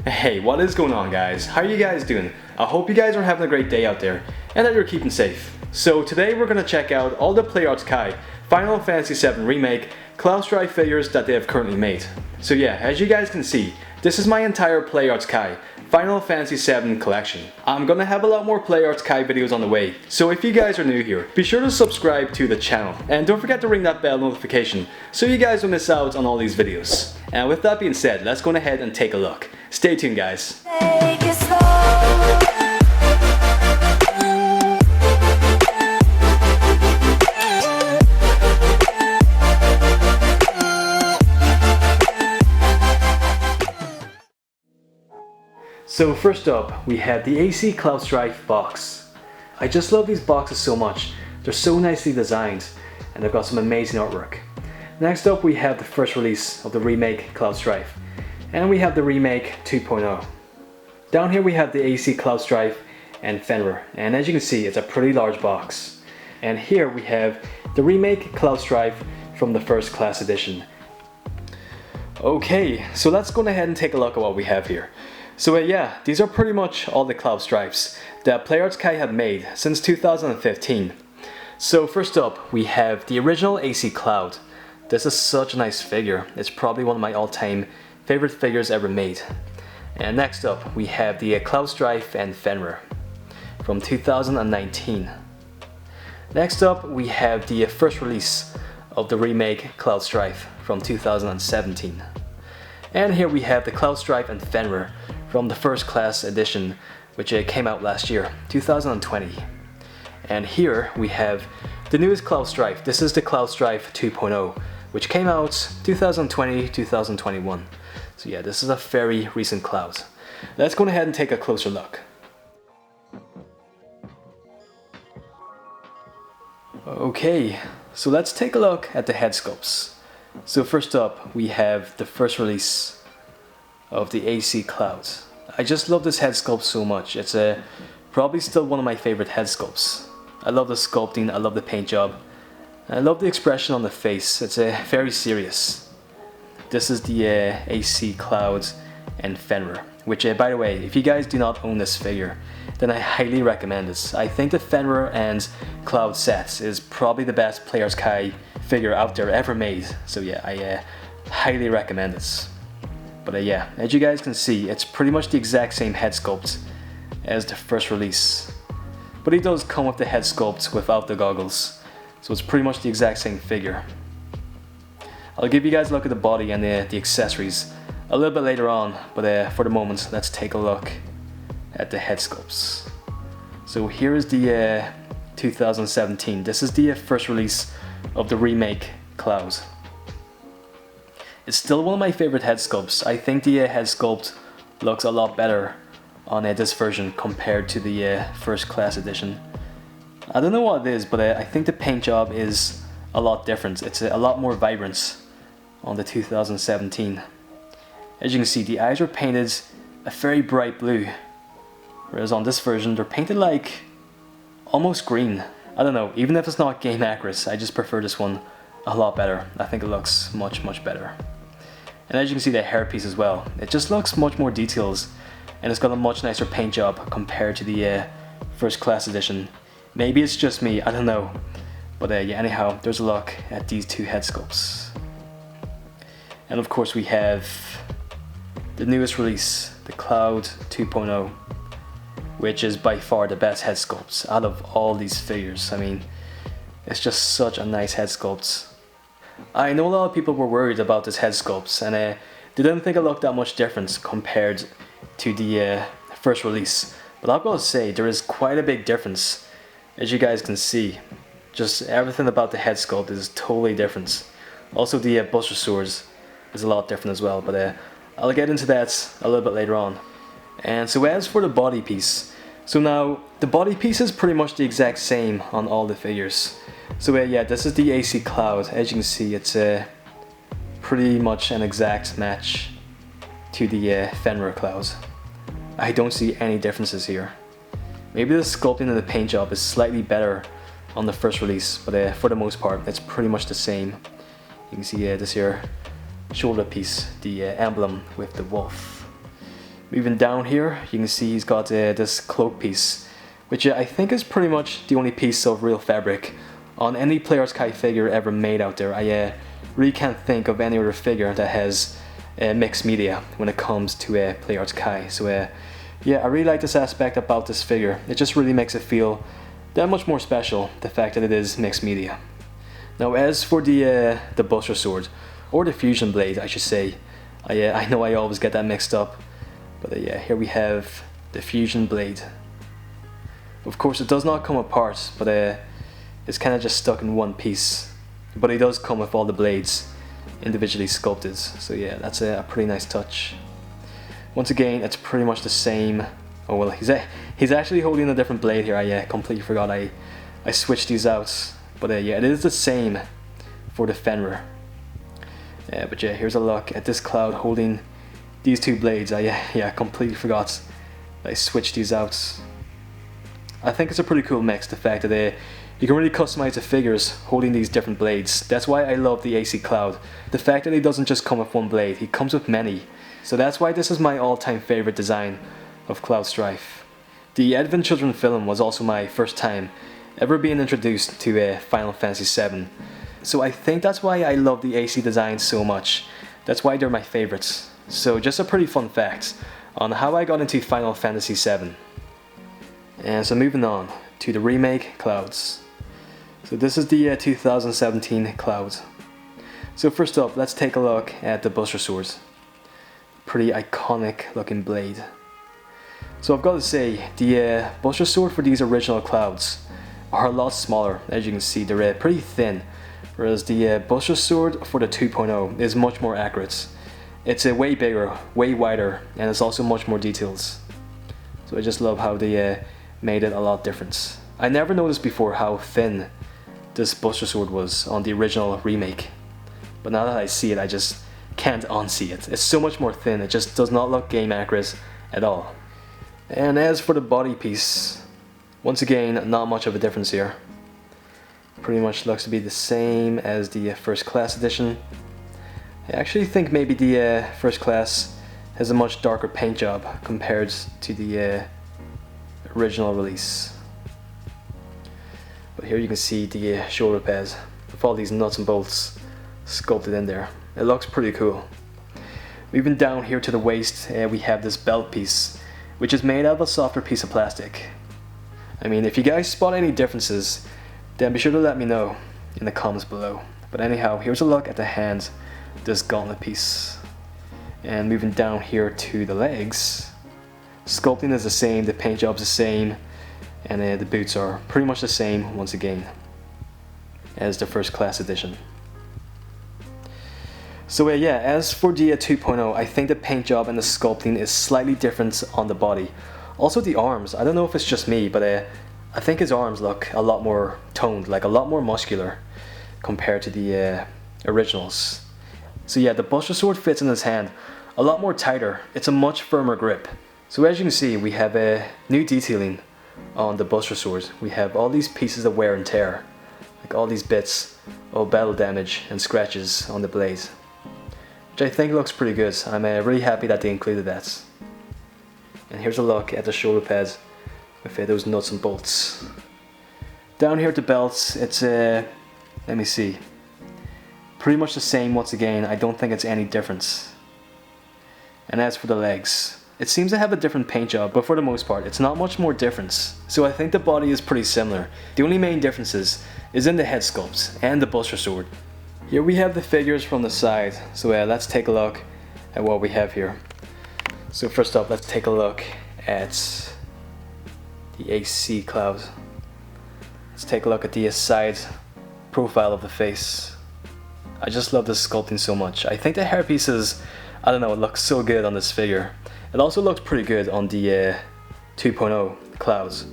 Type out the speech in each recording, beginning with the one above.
Hey, what is going on guys? How are you guys doing? I hope you guys are having a great day out there and that you're keeping safe. So today we're going to check out all the PlayArts Kai Final Fantasy VII Remake Cloud Strife figures that they have currently made. So yeah, as you guys can see, this is my entire PlayArts Kai Final Fantasy VII collection. I'm gonna have a lot more PlayArts Kai videos on the way, so if you guys are new here, be sure to subscribe to the channel. And don't forget to ring that bell notification so you guys don't miss out on all these videos. And with that being said, let's go ahead and take a look. Stay tuned guys. Take it slow. So first up, we have the AC Cloud Strife box. I just love these boxes so much. They're so nicely designed and they've got some amazing artwork. Next up we have the first release of the Remake Cloud Strife. And we have the Remake 2.0. Down here we have the AC Cloud Strife and Fenrir. And as you can see, it's a pretty large box. And here we have the Remake Cloud Strife from the First Class Edition. Okay, so let's go ahead and take a look at what we have here. So yeah, these are pretty much all the Cloud Strifes that PlayArts Kai have made since 2015. So first up, we have the original AC Cloud. This is such a nice figure. It's probably one of my all-time favorite figures ever made. And next up, we have the Cloud Strife and Fenrir from 2019. Next up, we have the first release of the Remake Cloud Strife from 2017. And here we have the Cloud Strife and Fenrir from the First Class Edition, which came out last year, 2020. And here we have the newest Cloud Strife. This is the Cloud Strife 2.0, which came out 2020-2021. So yeah, this is a very recent Cloud. Let's go ahead and take a closer look. Okay, so let's take a look at the head sculpts. So first up, we have the first release of the AC Cloud. I just love this head sculpt so much. It's probably still one of my favorite head sculpts. I love the sculpting, I love the paint job, and I love the expression on the face. It's very serious. This is the AC Cloud and Fenrir, which by the way, if you guys do not own this figure, then I highly recommend it. I think the Fenrir and Cloud set is probably the best PlayArts Kai figure out there ever made. So yeah, I highly recommend it. But yeah, as you guys can see, it's pretty much the exact same head sculpt as the first release. But it does come with the head sculpt without the goggles, so it's pretty much the exact same figure. I'll give you guys a look at the body and the accessories a little bit later on, but for the moment, let's take a look at the head sculpts. So here is the 2017. This is the first release of the Remake Cloud. It's still one of my favorite head sculpts. I think the head sculpt looks a lot better on this version compared to the First Class Edition. I don't know what it is, but I think the paint job is a lot different. It's a lot more vibrant on the 2017. As you can see, the eyes are painted a very bright blue, whereas on this version they're painted like almost green. I don't know, even if it's not game accurate, I just prefer this one a lot better. I think it looks much better. And as you can see, the hairpiece as well, it just looks much more details, and it's got a much nicer paint job compared to the First Class Edition. Maybe it's just me, I don't know. But yeah, anyhow, there's a look at these two head sculpts. And of course we have the newest release, the Cloud 2.0, which is by far the best head sculpt out of all these figures. I mean, it's just such a nice head sculpt. I know a lot of people were worried about this head sculpt, and they didn't think it looked that much different compared to the first release. But I've got to say, there is quite a big difference, as you guys can see. Just everything about the head sculpt is totally different. Also the Buster Swords is a lot different as well, but I'll get into that a little bit later on. And so as for the body piece, so now the body piece is pretty much the exact same on all the figures. So yeah, this is the AC Cloud. As you can see, it's pretty much an exact match to the Fenrir Cloud. I don't see any differences here. Maybe the sculpting and the paint job is slightly better on the first release, but for the most part, it's pretty much the same. You can see this here shoulder piece, the emblem with the wolf. Moving down here, you can see he's got this cloak piece, which I think is pretty much the only piece of real fabric on any Player's Kai figure ever made out there. I really can't think of any other figure that has mixed media when it comes to Player's Kai. So yeah, I really like this aspect about this figure. It just really makes it feel that much more special, the fact that it is mixed media. Now as for the Buster Sword, or the Fusion Blade I should say, I know I always get that mixed up, but yeah, here we have the Fusion Blade. Of course it does not come apart, but it's kind of just stuck in one piece. But it does come with all the blades individually sculpted, so yeah, that's a pretty nice touch. Once again, it's pretty much the same. Oh well, he's actually holding a different blade here. I completely forgot I switched these out. But yeah, it is the same for the Fenrir. But yeah, here's a look at this Cloud holding these two blades. I completely forgot I switched these out. I think it's a pretty cool mix, the fact that you can really customize the figures holding these different blades. That's why I love the AC Cloud. The fact that he doesn't just come with one blade, he comes with many. So that's why this is my all-time favorite design of Cloud Strife. The Advent Children film was also my first time ever being introduced to Final Fantasy VII. So I think that's why I love the AC designs so much. That's why they're my favorites. So just a pretty fun fact on how I got into Final Fantasy VII. And so moving on to the remake Clouds. So this is the 2017 Cloud. So first up, let's take a look at the Buster Sword. Pretty iconic looking blade. So I've got to say, the Buster Sword for these original Clouds are a lot smaller. As you can see, they're pretty thin, whereas the Buster Sword for the 2.0 is much more accurate. It's way bigger, way wider, and it's also much more details. So I just love how they made it a lot different. I never noticed before how thin this Buster Sword was on the original remake, but now that I see it, I just can't unsee it. It's so much more thin, it just does not look game accurate at all. And as for the body piece, once again, not much of a difference here. Pretty much looks to be the same as the First Class edition. I actually think maybe the First Class has a much darker paint job compared to the original release. But here you can see the shoulder pads with all these nuts and bolts sculpted in there. It looks pretty cool. Moving down here to the waist, we have this belt piece, which is made out of a softer piece of plastic. I mean, if you guys spot any differences, then be sure to let me know in the comments below. But anyhow, here's a look at the hand, this gauntlet piece. And moving down here to the legs, sculpting is the same, the paint job's the same, and the boots are pretty much the same once again as the First Class edition. So yeah, as for the 2.0, I think the paint job and the sculpting is slightly different on the body. Also the arms, I don't know if it's just me, but I think his arms look a lot more toned, like a lot more muscular compared to the originals. So yeah, the Buster Sword fits in his hand a lot more tighter. It's a much firmer grip. So as you can see, we have a new detailing on the Buster Sword. We have all these pieces of wear and tear, like all these bits of battle damage and scratches on the blade, which I think looks pretty good. I'm really happy that they included that. And here's a look at the shoulder pads with those nuts and bolts. Down here at the belts, it's let me see, pretty much the same once again. I don't think it's any difference. And as for the legs, it seems to have a different paint job, but for the most part, it's not much more difference. So I think the body is pretty similar. The only main differences is in the head sculpts and the Buster Sword. Here we have the figures from the side, so let's take a look at what we have here. So first up, let's take a look at the AC Cloud. Let's take a look at the side profile of the face. I just love this sculpting so much. I think the hair pieces, I don't know, it looks so good on this figure. It also looks pretty good on the 2.0 Clouds,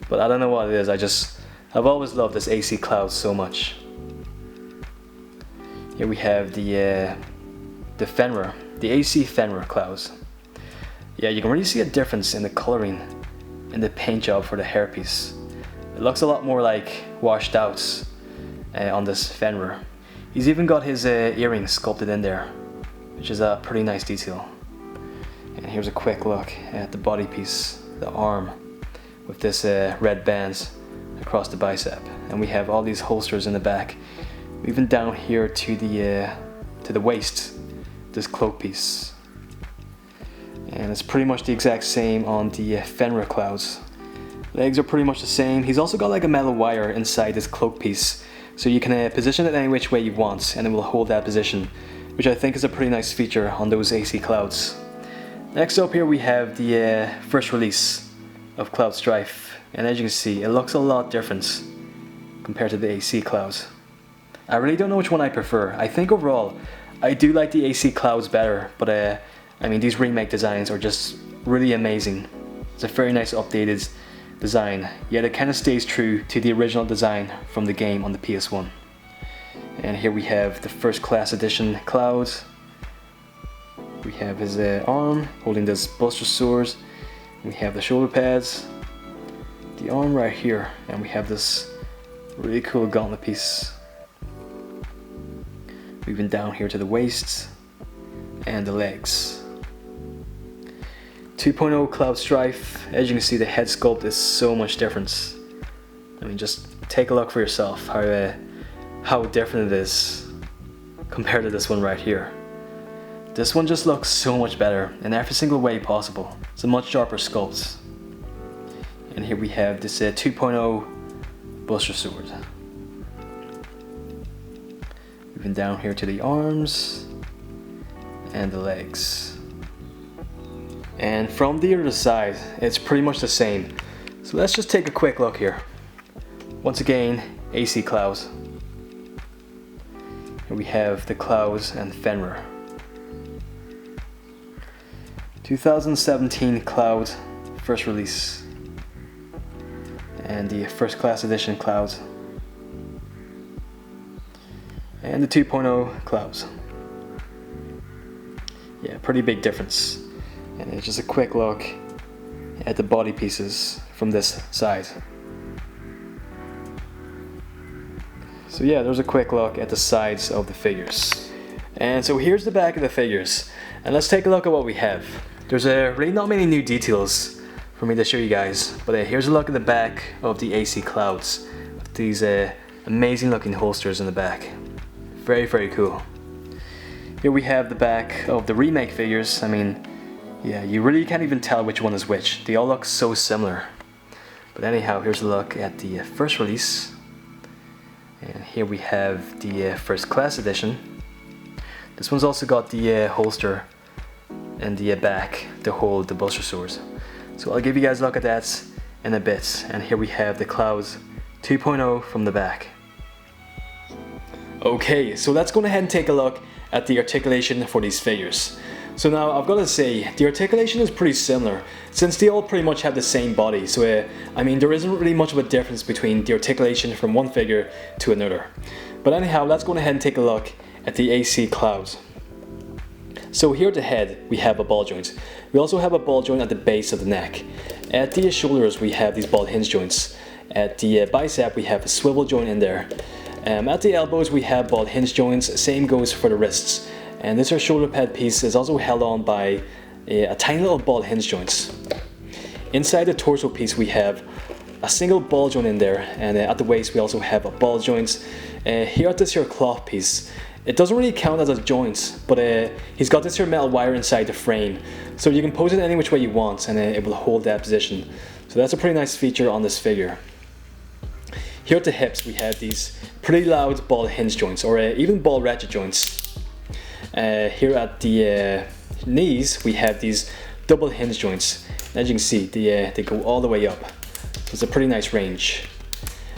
but I don't know what it is. I've always loved this AC Cloud so much. Here we have the Fenrir, the AC Fenrir Clouds. Yeah, you can really see a difference in the coloring and the paint job for the hairpiece. It looks a lot more like washed out on this Fenrir. He's even got his earrings sculpted in there, which is a pretty nice detail. And And here's a quick look at the body piece, the arm, with this red bands across the bicep. And we have all these holsters in the back, even down here to the waist, this cloak piece. And it's pretty much the exact same on the Fenrir clouds. Legs are pretty much the same. He's also got like a metal wire inside this cloak piece, so you can position it any which way you want and it will hold that position, which I think is a pretty nice feature on those AC clouds. Next up here we have the first release of Cloud Strife, and as you can see it looks a lot different compared to the AC clouds. I really don't know which one I prefer. I think overall I do like the AC clouds better, but I mean these remake designs are just really amazing. It's a very nice updated design, yet it kind of stays true to the original design from the game on the PS1. And here we have the first class edition Cloud. We have his arm holding this Buster Sword. We have the shoulder pads, the arm right here, and we have this really cool gauntlet piece. Moving down here to the waist and the legs. 2.0 Cloud Strife. As you can see, the head sculpt is so much different. I mean, just take a look for yourself how different it is compared to this one right here. This one just looks so much better in every single way possible. It's a much sharper sculpt. And here we have this 2.0 Buster Sword. Moving down here to the arms and the legs. And from the other side, it's pretty much the same. So let's just take a quick look here. Once again, AC Clouds. Here we have the Clouds and Fenrir. 2017 Cloud, first release. And the first class edition Clouds. And the 2.0 Clouds. Yeah, pretty big difference. And it's just a quick look at the body pieces from this side. So yeah, there's a quick look at the sides of the figures. And so here's the back of the figures. And let's take a look at what we have. There's really not many new details for me to show you guys. But here's a look at the back of the AC Clouds. With these amazing looking holsters in the back. Very, very cool. Here we have the back of the remake figures. I mean, yeah, you really can't even tell which one is which. They all look so similar. But anyhow, here's a look at the first release. And here we have the first class edition. This one's also got the holster and the back to hold the Buster Swords. So I'll give you guys a look at that in a bit. And here we have the Clouds 2.0 from the back. Okay, so let's go ahead and take a look at the articulation for these figures. So now I've got to say, the articulation is pretty similar since they all pretty much have the same body. So I mean, there isn't really much of a difference between the articulation from one figure to another. But anyhow, let's go ahead and take a look at the AC Clouds. So here at the head, we have a ball joint. We also have a ball joint at the base of the neck. At the shoulders, we have these ball hinge joints. At the bicep, we have a swivel joint in there. At the elbows, we have ball hinge joints. Same goes for the wrists. And this shoulder pad piece is also held on by a tiny little ball hinge joints. Inside the torso piece we have a single ball joint in there, and at the waist we also have a ball joint. Here at this here cloth piece, it doesn't really count as a joint, but he's got this here metal wire inside the frame, so you can pose it any which way you want and it will hold that position. So that's a pretty nice feature on this figure. Here at the hips we have these pretty loud ball hinge joints, or even ball ratchet joints. Here at the knees we have these double hinge joints. As you can see, they go all the way up. So it's a pretty nice range.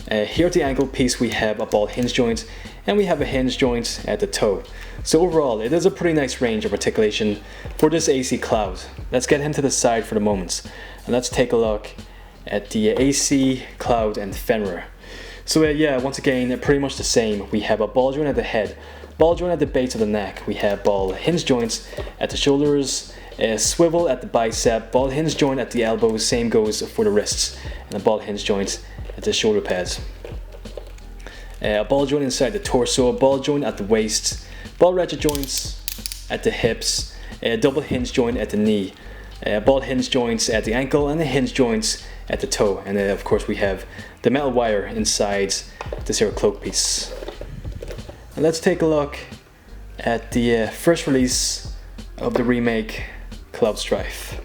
Here at the ankle piece we have a ball hinge joint, and we have a hinge joint at the toe. So overall it is a pretty nice range of articulation for this AC Cloud. Let's get him to the side for the moment, and let's take a look at the AC Cloud and Fenrir. So yeah, once again, pretty much the same. We have a ball joint at the head, ball joint at the base of the neck. We have ball hinge joints at the shoulders, a swivel at the bicep, ball hinge joint at the elbows. Same goes for the wrists, and a ball hinge joint at the shoulder pads. A ball joint inside the torso, a ball joint at the waist, ball ratchet joints at the hips, a double hinge joint at the knee. ball hinge joints at the ankle and the hinge joints at the toe. And then of course we have the metal wire inside this here cloak piece. And let's take a look at the first release of the Remake Cloud Strife.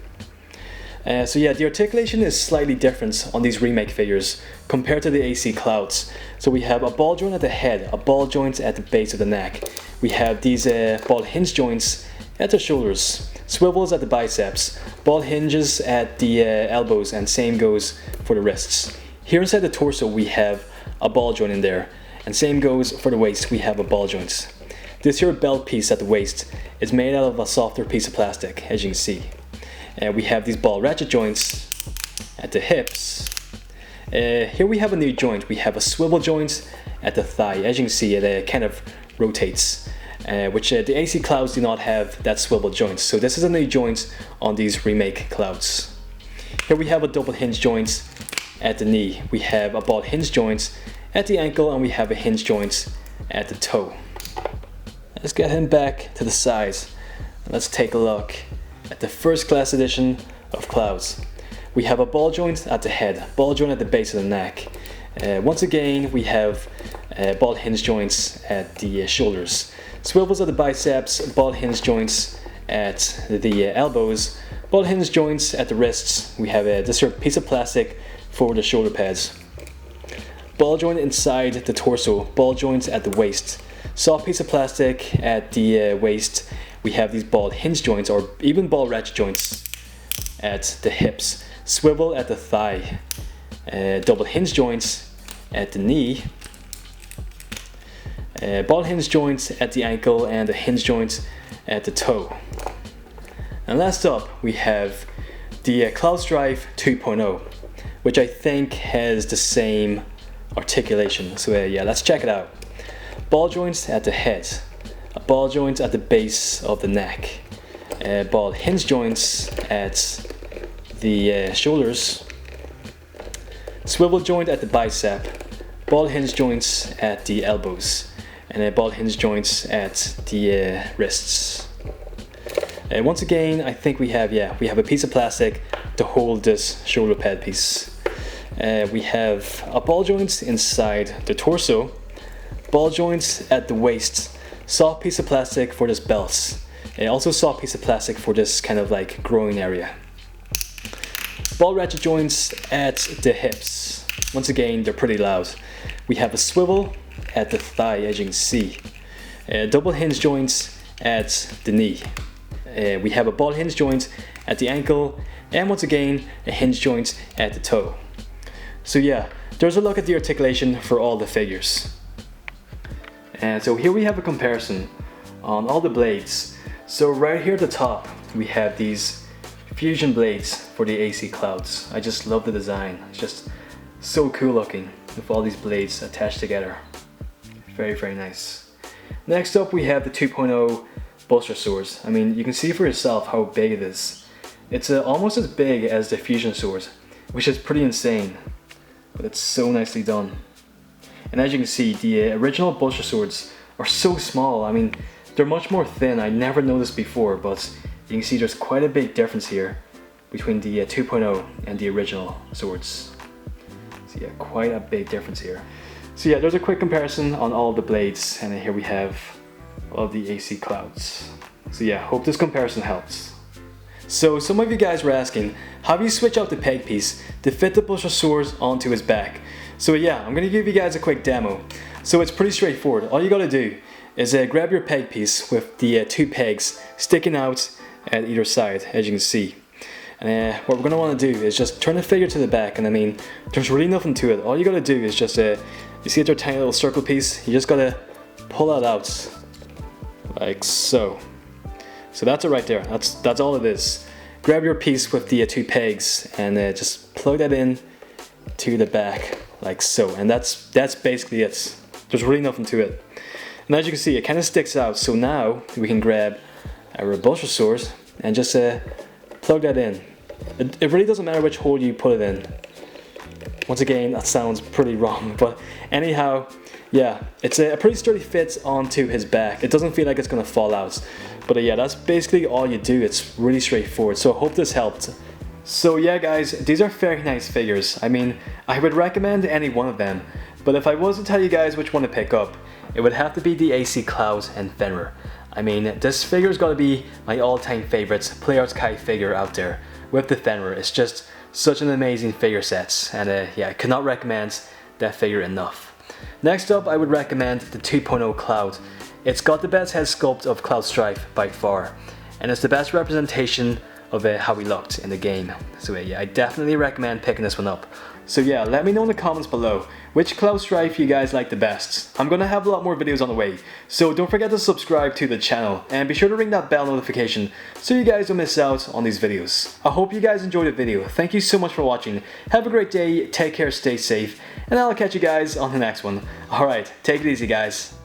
So yeah, the articulation is slightly different on these Remake figures compared to the AC Clouds. So we have a ball joint at the head, a ball joint at the base of the neck. We have these ball hinge joints at the shoulders, swivels at the biceps, ball hinges at the elbows, and same goes for the wrists. Here inside the torso we have a ball joint in there, and same goes for the waist, we have a ball joint. This here belt piece at the waist is made out of a softer piece of plastic, as you can see. We have these ball ratchet joints at the hips. Here we have a new joint. We have a swivel joint at the thigh. As you can see, it kind of rotates, which the AC Clouds do not have that swivel joint. So this is a new joint on these Remake Clouds. Here we have a double hinge joint at the knee. We have a ball hinge joint at the ankle, and we have a hinge joint at the toe. Let's get him back to the sides. Let's take a look at the first class edition of Clouds. We have a ball joint at the head, ball joint at the base of the neck. Once again, we have ball hinge joints at the shoulders, swivels at the biceps, ball hinge joints at the elbows, ball hinge joints at the wrists. We have this sort of piece of plastic for the shoulder pads. Ball joint inside the torso, ball joints at the waist, soft piece of plastic at the waist. We have these ball hinge joints, or even ball ratchet joints at the hips, swivel at the thigh, double hinge joints at the knee, ball hinge joints at the ankle, and a hinge joint at the toe. And last up we have the Cloud Strife 2.0, which I think has the same articulation. So yeah, let's check it out. Ball joints at the head, a ball joint at the base of the neck, ball hinge joints at the shoulders, swivel joint at the bicep, ball hinge joints at the elbows, and ball hinge joints at the wrists. Once again, I think we have a piece of plastic to hold this shoulder pad piece. We have a ball joint inside the torso, ball joints at the waist, soft piece of plastic for this belt, also soft piece of plastic for this kind of like groin area. Ball ratchet joints at the hips. Once again, they're pretty loud. We have a swivel at the thigh, as you can see. Double hinge joints at the knee. We have a ball hinge joint at the ankle, and once again, a hinge joint at the toe. So yeah, there's a look at the articulation for all the figures. And so here we have a comparison on all the blades. So right here at the top, we have these fusion blades for the AC Clouds. I just love the design. It's just so cool looking with all these blades attached together. Very, very nice. Next up we have the 2.0 bolster swords. I mean, you can see for yourself how big it is. It's almost as big as the fusion swords, which is pretty insane, but it's so nicely done. And as you can see, the original bolster swords are so small. I mean, they're much more thin. I never noticed before, but you can see there's quite a big difference here between the 2.0 and the original swords. So yeah, quite a big difference here. So yeah, there's a quick comparison on all the blades, and then here we have all the AC Clouds. So yeah, hope this comparison helps. So some of you guys were asking, how do you switch out the peg piece to fit the bolster swords onto his back? So yeah, I'm going to give you guys a quick demo. So it's pretty straightforward. All you got to do is grab your peg piece with the two pegs sticking out at either side, as you can see. And what we're going to want to do is just turn the figure to the back, and I mean, there's really nothing to it. All you got to do is just, you see that tiny little circle piece? You just got to pull that out, like so. So that's it right there. That's all it is. Grab your piece with the two pegs and just plug that in to the back, like so. And that's basically it. There's really nothing to it. And as you can see, it kind of sticks out. So now we can grab our bolster sword and just plug that in. It really doesn't matter which hole you put it in. Once again, that sounds pretty wrong, but anyhow, yeah, it's a pretty sturdy fit onto his back. It doesn't feel like it's gonna fall out. But yeah, that's basically all you do. It's really straightforward. So I hope this helped. So yeah guys, these are very nice figures. I mean, I would recommend any one of them. But if I was to tell you guys which one to pick up, it would have to be the AC Cloud and Fenrir. I mean, this figure's gotta be my all-time favorite PlayArts Kai figure out there with the Fenrir. It's just such an amazing figure set, and yeah, I could not recommend that figure enough. Next up, I would recommend the 2.0 Cloud. It's got the best head sculpt of Cloud Strife by far, and it's the best representation of how he looked in the game. So yeah, I definitely recommend picking this one up. So yeah, let me know in the comments below which Cloud Strife you guys like the best. I'm gonna have a lot more videos on the way, so don't forget to subscribe to the channel and be sure to ring that bell notification so you guys don't miss out on these videos. I hope you guys enjoyed the video. Thank you so much for watching. Have a great day, take care, stay safe, and I'll catch you guys on the next one. Alright, take it easy guys.